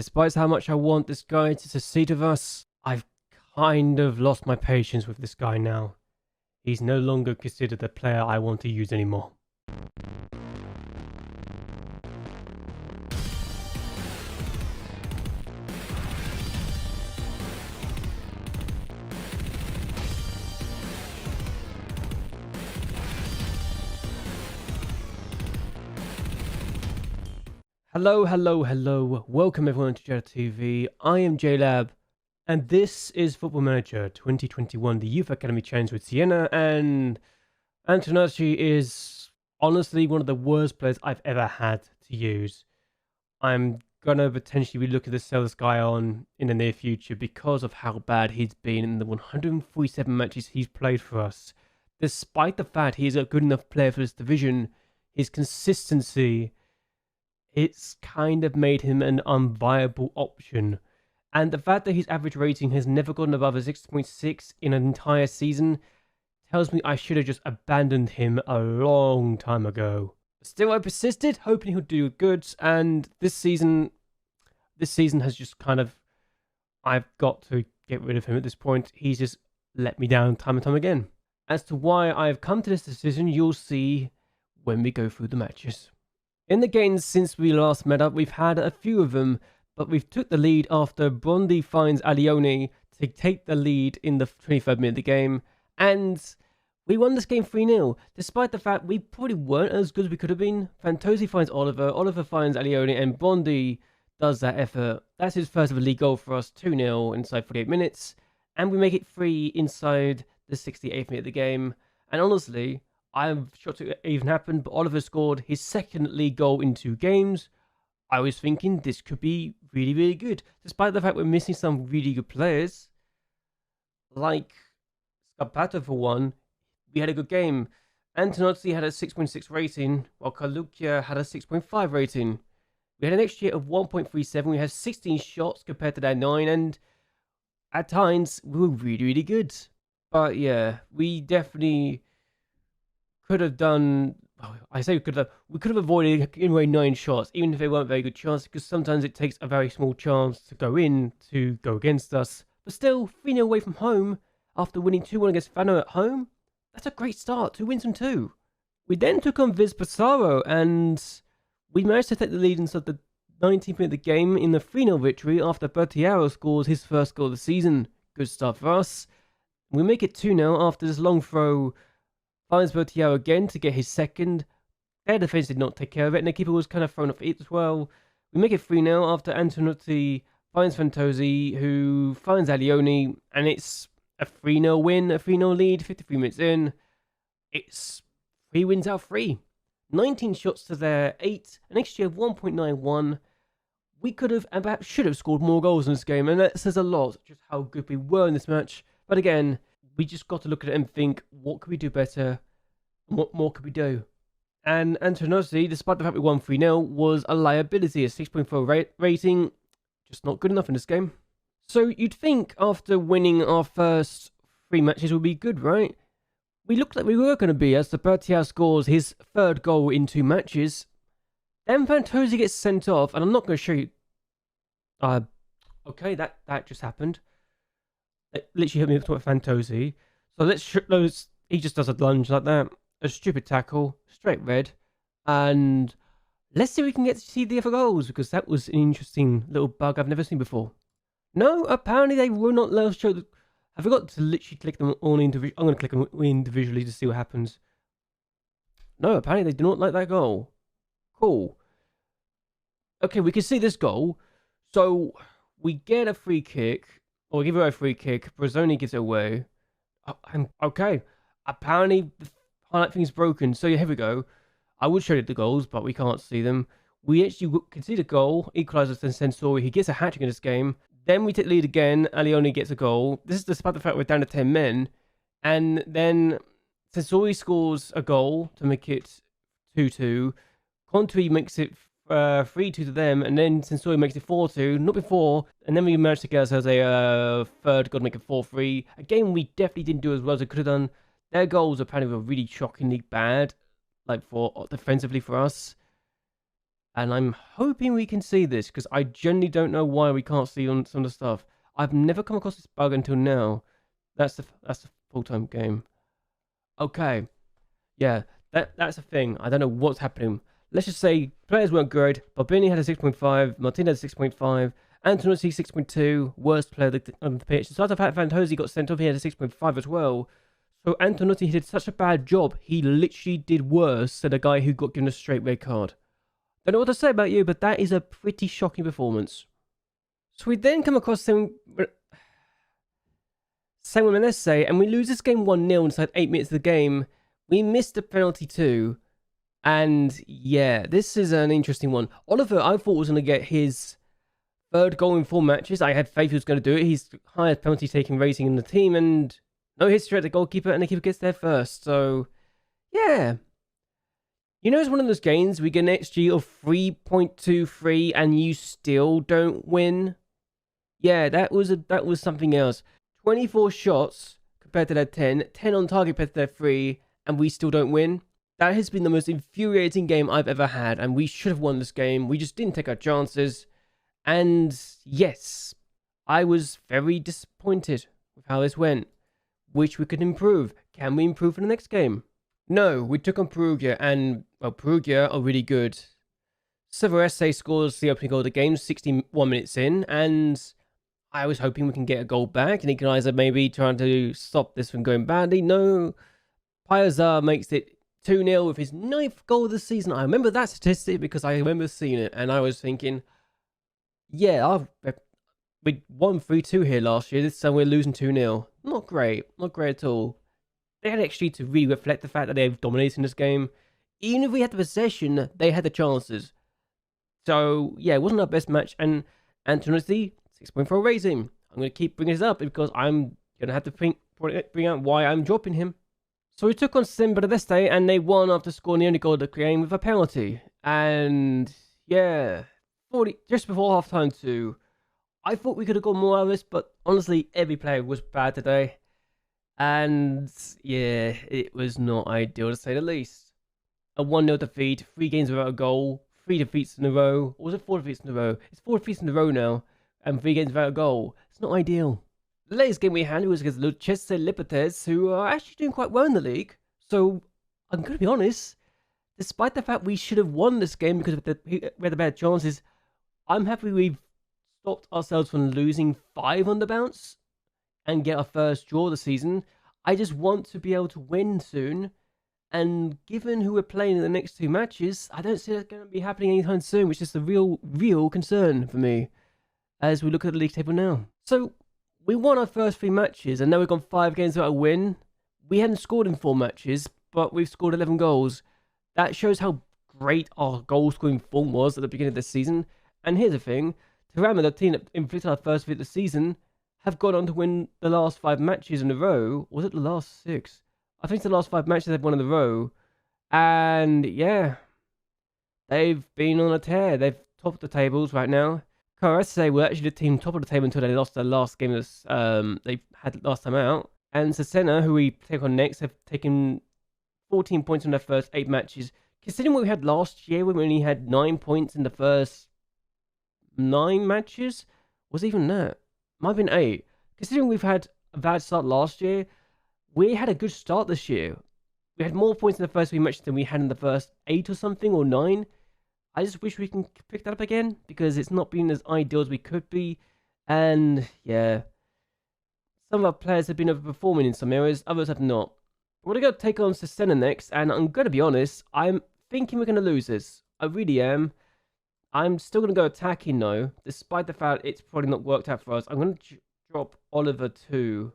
Despite how much I want this guy to succeed with us, I've kind of lost my patience with this guy now. He's no longer considered the player I want to use anymore. Hello. Welcome everyone to JLABTV. I am JLAB, and this is Football Manager 2021, the Youth Academy Challenge with Siena, and Antonacci is honestly one of the worst players I've ever had to use. I'm gonna potentially be looking to sell this guy on in the near future because of how bad he's been in the 147 matches he's played for us. Despite the fact he is a good enough player for this division, his consistency, it's kind of made him an unviable option. And the fact that his average rating has never gone above a 6.6 in an entire season tells me I should have just abandoned him a long time ago. Still, I persisted, hoping he'll do good, and this season has just kind of, I've got to get rid of him at this point. He's just let me down time and time again. As to why I've come to this decision, you'll see when we go through the matches. In the games since we last met up, we've had a few of them, but we've took the lead after Bondi finds Alioni to take the lead in the 23rd minute of the game, and we won this game 3-0, despite the fact we probably weren't as good as we could have been. Fantozzi finds Oliver finds Alioni, and Bondi does that effort. That's his first ever league goal for us, 2-0 inside 48 minutes, and we make it 3 inside the 68th minute of the game, and honestly, I'm shocked it even happened, but Oliver scored his second league goal in 2 games. I was thinking this could be really good, despite the fact we're missing some really good players. Like Scapato for one, we had a good game. Antonacci had a 6.6 rating, while Kalukia had a 6.5 rating. We had an XG of 1.37, we had 16 shots compared to their 9, and at times we were really good. But yeah, we definitely could have done, I say we could have avoided in a way 9 shots, even if they weren't very good chances, because sometimes it takes a very small chance to go in to go against us. But still, 3-0 away from home after winning 2-1 against Fano at home, that's a great start, 2 wins from 2. We then took on Viz Passaro, and we managed to take the lead inside the 19th minute of the game in the 3-0 victory after Bertiaro scores his first goal of the season. Good start for us. We make it 2-0 after this long throw finds Bertiaro again to get his second. Their defense did not take care of it, and the keeper was kind of thrown off it as well. We make it 3-0 after Antonacci finds Fantozzi, who finds Alioni, and it's a 3-0 win, a 3-0 lead, 53 minutes in. It's 3 wins out of 3. 19 shots to their 8, an XG of 1.91. We could have and perhaps should have scored more goals in this game, and that says a lot just how good we were in this match. But again, we just got to look at it and think, what could we do better? What more could we do? And Antonacci, despite the fact we won 3-0, was a liability, a 6.4 rating. Just not good enough in this game. So you'd think after winning our first 3 matches would be good, right? We looked like we were going to be, as the Bertiaro scores his 3rd goal in 2 matches. Then Fantozzi gets sent off, and I'm not going to show you. Okay, that just happened. It literally hit me with Fantozzi. So he just does a lunge like that. A stupid tackle, straight red. And let's see if we can get to see the other goals, because that was an interesting little bug I've never seen before. No, apparently they will not let us show the... I forgot to literally click them all individually. I'm going to click them individually to see what happens. No, apparently they do not like that goal. Cool. Okay, we can see this goal. So we get a free kick. Or we give away a free kick. Brazzoni gives it away. Okay. Apparently, the highlight thing is broken. So yeah, here we go. I would show you the goals, but we can't see them. We actually can see the goal. Equalises to Sensori. He gets a hat-trick in this game. Then we take the lead again. Alioni gets a goal. This is despite the fact we're down to 10 men. And then Sensori scores a goal to make it 2-2. Contui makes it 3-2 to them, and then Sensori makes it 4-2, not before, and then we managed to get ourselves a 3rd goal to make it 4-3. A game we definitely didn't do as well as we could have done. Their goals apparently were really shockingly bad, like for defensively for us. And I'm hoping we can see this, because I genuinely don't know why we can't see on some of the stuff. I've never come across this bug until now. That's the full-time game. Okay. Yeah, that's a thing. I don't know what's happening. Let's just say players weren't good. Bobini had a 6.5, Martinez 6.5, Antonucci 6.2, worst player on the pitch. Sata Fantosi got sent off, he had a 6.5 as well. So Antonucci did such a bad job, he literally did worse than a guy who got given a straight red card. Don't know what to say about you, but that is a pretty shocking performance. So we then come across San Menezes, and we lose this game 1-0 inside 8 minutes of the game. We missed the penalty too. And yeah, this is an interesting one. Oliver, I thought was going to get his third goal in 4 matches. I had faith he was going to do it. He's the highest penalty taking rating in the team, and no hit straight at the goalkeeper, and the keeper gets there first. So yeah. You know, it's one of those games we get an XG of 3.23 and you still don't win. Yeah, that was something else. 24 shots compared to their 10, 10 on target compared to their 3, and we still don't win. That has been the most infuriating game I've ever had, and we should have won this game. We just didn't take our chances. And yes, I was very disappointed with how this went. Wish we could improve. Can we improve for the next game? No, we took on Perugia, and, well, Perugia are really good. Severesse scores the opening goal of the game 61 minutes in, and I was hoping we can get a goal back, and Equalizer maybe trying to stop this from going badly. No, Piazza makes it 2-0 with his 9th goal of the season. I remember that statistic because I remember seeing it, and I was thinking, yeah, we won 3-2 here last year. This time we're losing 2-0. Not great at all. They had actually to really reflect the fact that they've dominated this game. Even if we had the possession, they had the chances. So, yeah, it wasn't our best match. And Antonucci, 6.4 rating. I'm going to keep bringing this up because I'm going to have to bring out why I'm dropping him. So we took on San Menezes and they won after scoring the only goal of the game with a penalty. And, yeah, just before half-time too. I thought we could have got more out of this, but honestly, every player was bad today. And yeah, it was not ideal to say the least. A 1-0 defeat, 3 games without a goal, 3 defeats in a row. Or was it 4 defeats in a row? It's 4 defeats in a row now, and 3 games without a goal. It's not ideal. The latest game we had was against Lucchese Lipotes, who are actually doing quite well in the league. So I'm going to be honest, despite the fact we should have won this game because we had the bad chances, I'm happy we've stopped ourselves from losing 5 on the bounce and get our first draw of the season. I just want to be able to win soon, and given who we're playing in the next 2 matches, I don't see that going to be happening anytime soon, which is the real concern for me as we look at the league table now. So we won our first 3 matches, and now we've gone 5 games without a win. We hadn't scored in 4 matches, but we've scored 11 goals. That shows how great our goal scoring form was at the beginning of this season. And here's the thing, Tirana, the team that inflicted our first defeat of the season, have gone on to win the last 5 matches in a row. Was it the last 6? I think it's the last 5 matches they've won in a row. And yeah, they've been on a tear. They've topped the tables right now. Caresse were actually the team top of the table until they lost their last game they had last time out. And Siena, who we take on next, have taken 14 points in their first 8 matches. Considering what we had last year, when we only had 9 points in the first 9 matches, was even that? Might have been 8. Considering we've had a bad start last year, we had a good start this year. We had more points in the first 3 matches than we had in the first 8 or something, or 9. I just wish we can pick that up again, because it's not been as ideal as we could be. And yeah, some of our players have been overperforming in some areas, others have not. We're going to go take on Siena next, and I'm going to be honest, I'm thinking we're going to lose this. I really am. I'm still going to go attacking though, despite the fact it's probably not worked out for us. I'm going to drop Oliver too.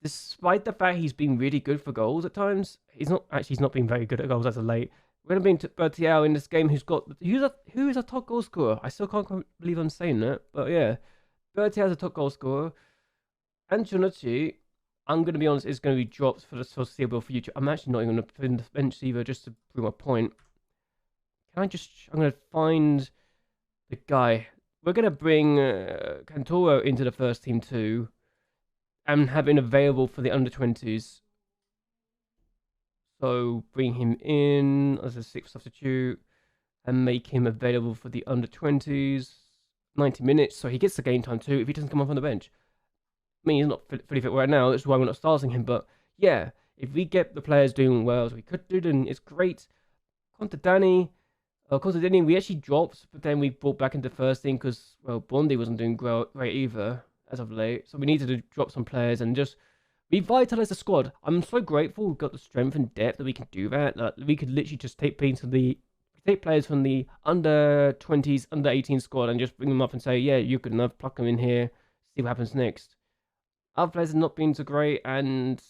Despite the fact he's been really good for goals at times, he's not been very good at goals as of late. We're going to be Bertiel in this game, who is a top goal scorer. I still can't believe I'm saying that, but yeah. Bertiel's a top goal scorer. Antonucci, I'm going to be honest, is going to be dropped for the foreseeable future. I'm actually not even going to put in the bench either, just to prove my point. I'm going to find the guy. We're going to bring Cantoro into the first team too, and have him available for the under-20s. So bring him in as a 6th substitute. and make him available for the under 20s, 90 minutes, so he gets the game time too if he doesn't come off on the bench. I mean, he's not fully fit right now, that's why we're not starting him, but yeah, if we get the players doing well as we could do, then it's great. Contadini, we actually dropped, but then we brought back into first team because, well, Bondi wasn't doing great either as of late, so we needed to drop some players and just revitalize the squad. I'm so grateful we've got the strength and depth that we can do that. Like, we could literally just take players from the under 20s, under 18 squad and just bring them up and say, yeah, you're good enough, pluck them in here, see what happens next. Other players have not been so great, and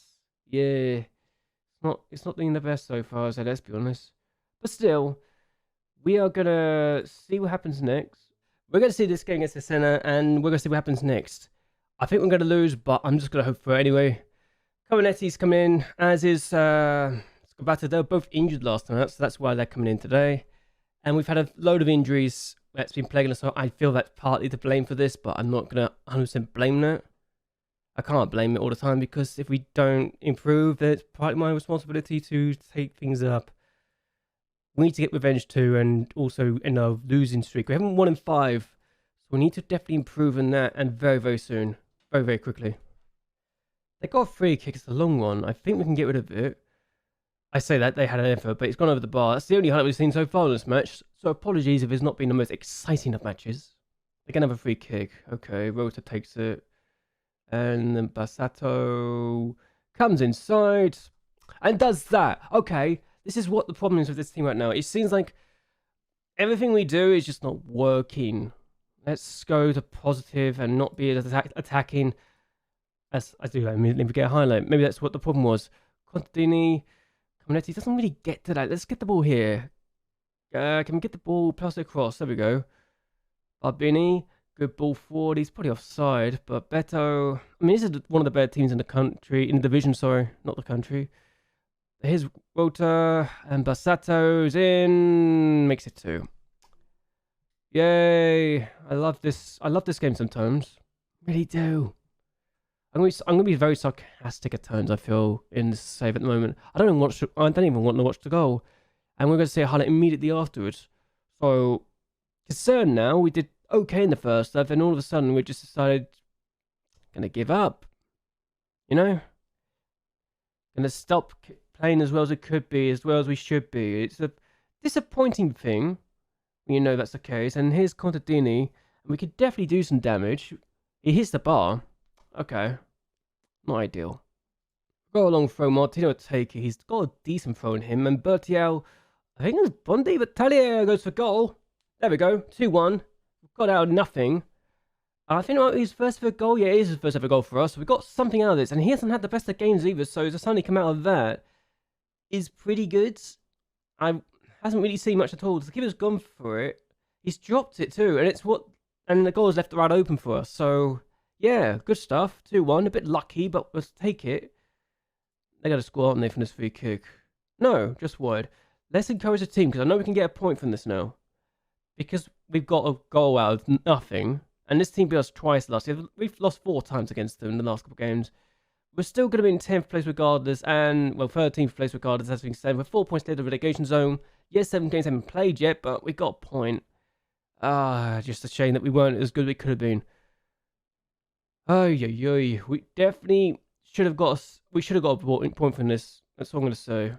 yeah, it's not been the best so far, so let's be honest. But still, we are gonna see what happens next. We're gonna see this game against Siena, and we're gonna see what happens next. I think we're gonna lose, but I'm just gonna hope for it anyway. Comanetti's coming in, as is Scabatta. They were both injured last time, so that's why they're coming in today. And we've had a load of injuries that's been plaguing us. So I feel that's partly to blame for this, but I'm not gonna 100% blame that. I can't blame it all the time, because if we don't improve, then it's partly my responsibility to take things up. We need to get revenge too, and also in our losing streak. We haven't won in 5, so we need to definitely improve in that, and very, very soon. Very, very quickly. They got a free kick, it's a long one. I think we can get rid of it. I say that, they had an effort, but it's gone over the bar. That's the only highlight we've seen so far in this match, so apologies if it's not been the most exciting of matches. They can have a free kick. Okay, Rota takes it. And then Bassato comes inside and does that. Okay, this is what the problem is with this team right now. It seems like everything we do is just not working. Let's go to positive and not be attacking. As I do that, let me get a highlight. Maybe that's what the problem was. Contadini, Comanetti doesn't really get to that. Let's get the ball here. Can we get the ball plus across? There we go. Barbini. Good ball forward. He's probably offside, but Beto. I mean, this is one of the better teams in the country, in the division. Sorry, not the country. Here's Rota and Bassato's in. Makes it 2. Yay! I love this. I love this game sometimes. Really do. I'm gonna be very sarcastic at times. I feel in this save at the moment. I don't even want to watch the goal, and we're gonna see a highlight immediately afterwards. So concerned now. We did okay in the first half, and all of a sudden we just decided gonna give up, gonna stop playing as well as it could be, as well as we should be. It's a disappointing thing when you know that's the case. And here's Contadini, and we could definitely do some damage. He hits the bar. Okay, not ideal. Go along throw. Martino would take it. He's got a decent throw in him, and Bertiel, I think it's Bondi, but Talia goes for goal. There we go, 2-1. Got out of nothing. I think his first ever goal. Yeah, it is his first ever goal for us. So we got something out of this, and he hasn't had the best of games either. So to suddenly come out of that is pretty good. I hasn't really seen much at all. The keeper's gone for it. He's dropped it too, and the goal's left the right open for us. So yeah, good stuff. 2-1. A bit lucky, but let's take it. They got to score, aren't they, from this free kick? No, just wide. Let's encourage the team, because I know we can get a point from this now. Because we've got a goal out of nothing, and this team beat us twice last year. We've lost 4 times against them in the last couple of games. We're still going to be in 10th place regardless, and, well, 13th place regardless, as being said. We're 4 points clear of the relegation zone. Yes, 7 games haven't played yet, but we got a point. Just a shame that we weren't as good as we could have been. We definitely should have got a point from this. That's what I'm going to say.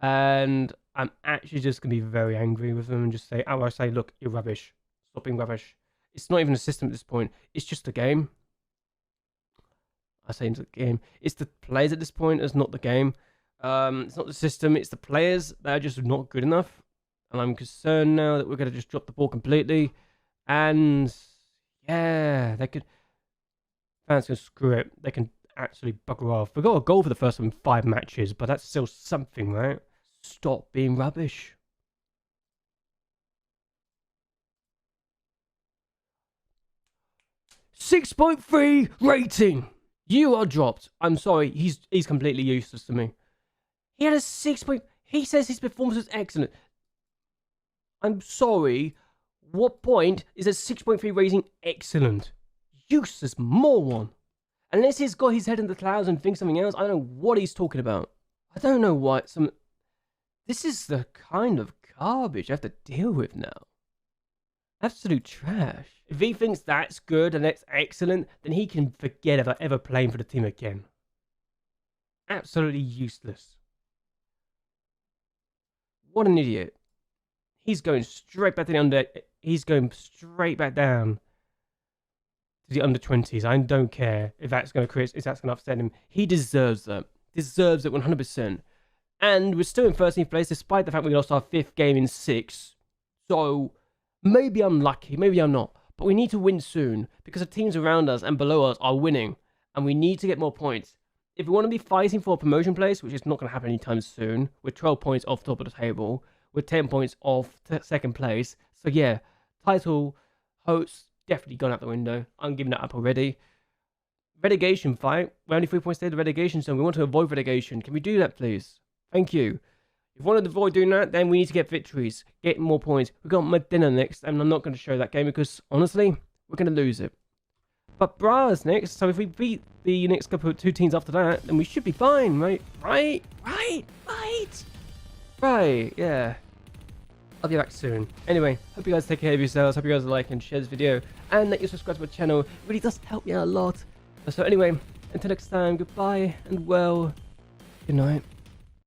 And I'm actually just going to be very angry with them and just say, look, you're rubbish. Stop being rubbish. It's not even a system at this point. It's just a game. I say it's a game. It's the players at this point. It's not the game. It's not the system. It's the players that are just not good enough. And I'm concerned now that we're going to just drop the ball completely. And yeah, fans can screw it. They can actually bugger off. We got a goal for the first 5 matches, but that's still something, right? Stop being rubbish. .3 rating. You are dropped. I'm sorry. He's completely useless to me. He had a 6. He says his performance was excellent. I'm sorry. What point is a 6.3 rating excellent? Useless moron. Unless he's got his head in the clouds and thinks something else, I don't know what he's talking about. I don't know what This is the kind of garbage I have to deal with now. Absolute trash. If he thinks that's good and that's excellent, then he can forget about ever playing for the team again. Absolutely useless. What an idiot. He's going straight back to the under. He's going straight back down to the under 20s. I don't care if that's going to upset him. He deserves that. Deserves it 100%. And we're still in 13th place despite the fact we lost our 5th game in 6. So maybe I'm lucky, maybe I'm not. But we need to win soon because the teams around us and below us are winning. And we need to get more points. If we want to be fighting for a promotion place, which is not going to happen anytime soon, we're 12 points off top of the table. We're 10 points off second place. So yeah, title, hosts, definitely gone out the window. I'm giving that up already. Relegation fight. We're only 3 points ahead of the relegation zone. We want to avoid relegation. Can we do that, please? Thank you. If we want to avoid doing that, then we need to get victories. Get more points. We've got Medina next, and I'm not going to show that game because, honestly, we're going to lose it. But Bra's next, so if we beat the next couple of 2 teams after that, then we should be fine, right? Right, yeah. I'll be back soon. Anyway, hope you guys take care of yourselves. Hope you guys like and share this video. And that you subscribe to my channel. It really does help me out a lot. So anyway, until next time, goodbye and well, good night.